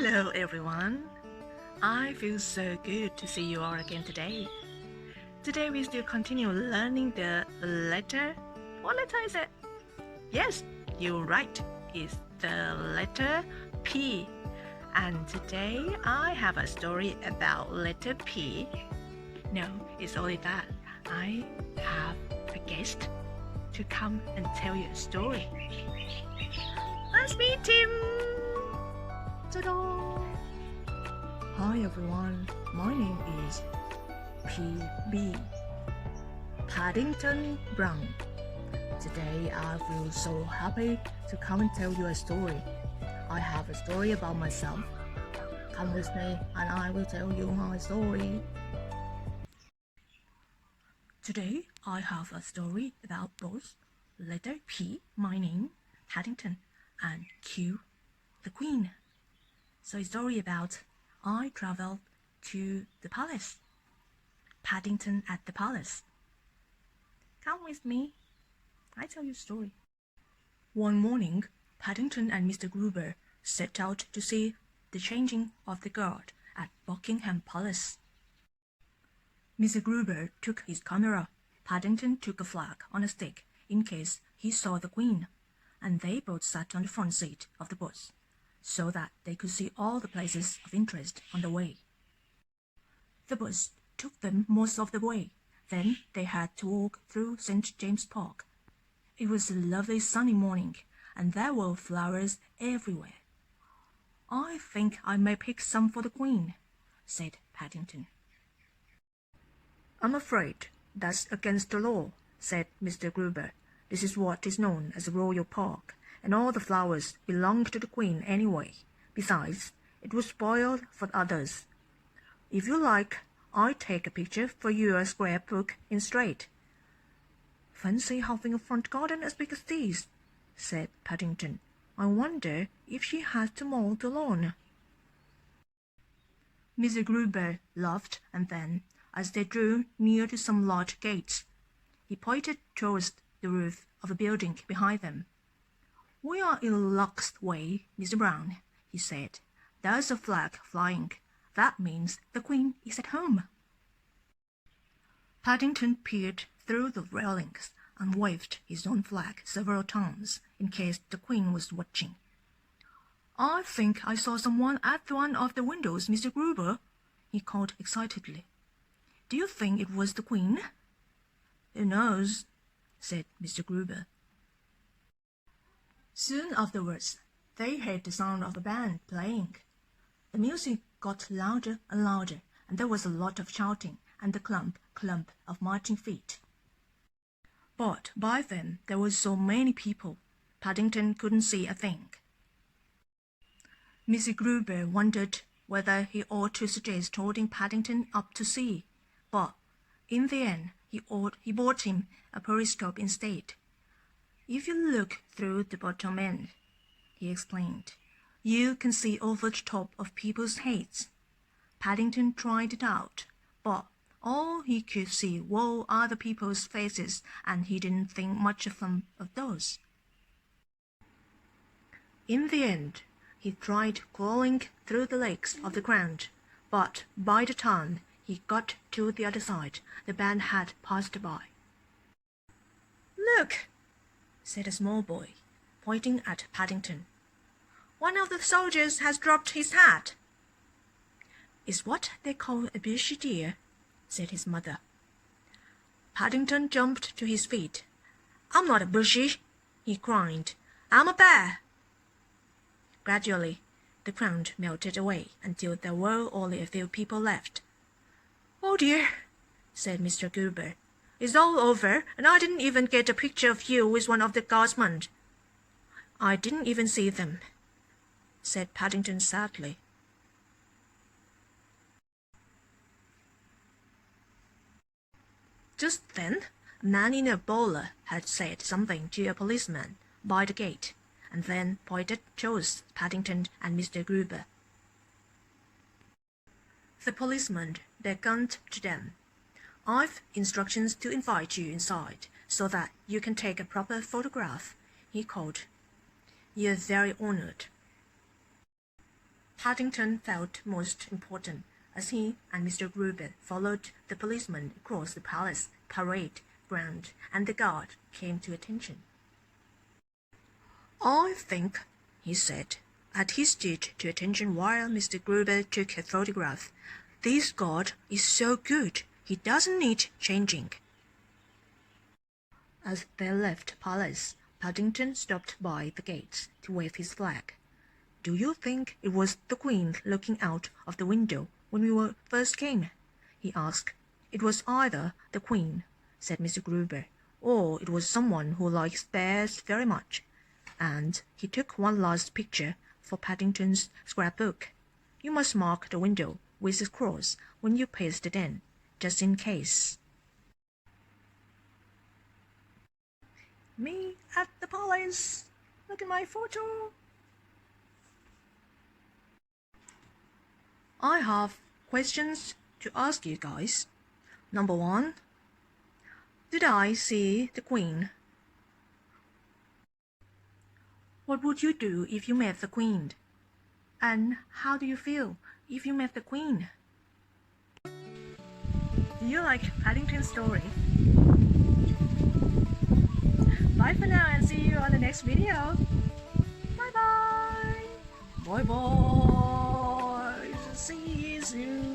Hello everyone. I feel so good to see you all again today. Today we still continue learning the letter. What letter is it? Yes, you're right. It's the letter P. And today I have a story about letter P. No, it's only that I have a guest to come and tell you a story. Let's meet him. Ta-da! Hi everyone, my name is PB, Paddington Brown. Today I feel so happy to come and tell you a story. I have a story about myself. Come with me and I will tell you my story. Today I have a story about both letter P, my name, Paddington, and Q, the Queen. So a story about I traveled to the palace. Paddington at the palace. Come with me. I tell you a story. One morning, Paddington and Mr. Gruber set out to see the changing of the guard at Buckingham Palace. Mr. Gruber took his camera. Paddington took a flag on a stick in case he saw the Queen, and they both sat on the front seat of the bus, so that they could see all the places of interest on the way. The bus took them most of the way. Then they had to walk through St. James's Park. It was a lovely sunny morning, and there were flowers everywhere. I think I may pick some for the Queen, said Paddington. I'm afraid that's against the law, said Mr. Gruber. This is what is known as a royal park, and all the flowers belong to the Queen anyway. Besides, it was spoiled for others. If you like, I'll take a picture for your scrapbook instead. Fancy having a front garden as big as this, said Paddington. I wonder if she has to mow the lawn. Mr. Gruber laughed, and then, as they drew near to some large gates, he pointed towards the roof of a building behind them. We are in luck's way, Mr. Brown, he said. There's a flag flying. That means the Queen is at home. Paddington peered through the railings and waved his own flag several times in case the Queen was watching. I think I saw someone at one of the windows, Mr. Gruber, he called excitedly. Do you think it was the Queen? Who knows, said Mr. Gruber. Soon afterwards, they heard the sound of a band playing. The music got louder and louder, and there was a lot of shouting and the clump of marching feet. But by then there were so many people, Paddington couldn't see a thing. Mr. Gruber wondered whether he ought to suggest holding Paddington up to see, but in the end he bought him a periscope instead. If you look through the bottom end, he explained, you can see over the top of people's heads. Paddington tried it out, but all he could see were other people's faces, and he didn't think much of those. In the end, he tried crawling through the legs of the ground, but by the time he got to the other side, the band had passed by. Look, said a small boy, pointing at Paddington. One of the soldiers has dropped his hat. It's what they call a bushy deer, said his mother. Paddington jumped to his feet. I'm not a bushy, he cried. I'm a bear. Gradually, the crowd melted away until there were only a few people left. Oh dear, said Mr. Gruber. It's all over, and I didn't even get a picture of you with one of the guardsmen. I didn't even see them, said Paddington sadly. Just then, a man in a bowler had said something to a policeman by the gate, and then pointed towards Paddington and Mr. Gruber. The policeman beckoned to them. I've instructions to invite you inside so that you can take a proper photograph, he called. You're very honored. Paddington felt most important as he and Mr. Gruber followed the policeman across the palace parade ground and the guard came to attention. "I think," he said, as he stood to attention while Mr. Gruber took a photograph, "this guard is so good, he doesn't need changing." As they left Palace, Paddington stopped by the gates to wave his flag. "Do you think it was the Queen looking out of the window when we first came?" he asked. "It was either the Queen," said Mr. Gruber, "or it was someone who likes bears very much." And he took one last picture for Paddington's scrapbook. "You must mark the window with a cross when you paste it in, just in case." Me at the palace. Look at my photo. I have questions to ask you guys. Number 1. Did I see the Queen? What would you do if you met the Queen? And how do you feel if you met the Queen? Do you like Paddington's story? Bye for now and see you on the next video. Bye bye. Bye bye. See you soon.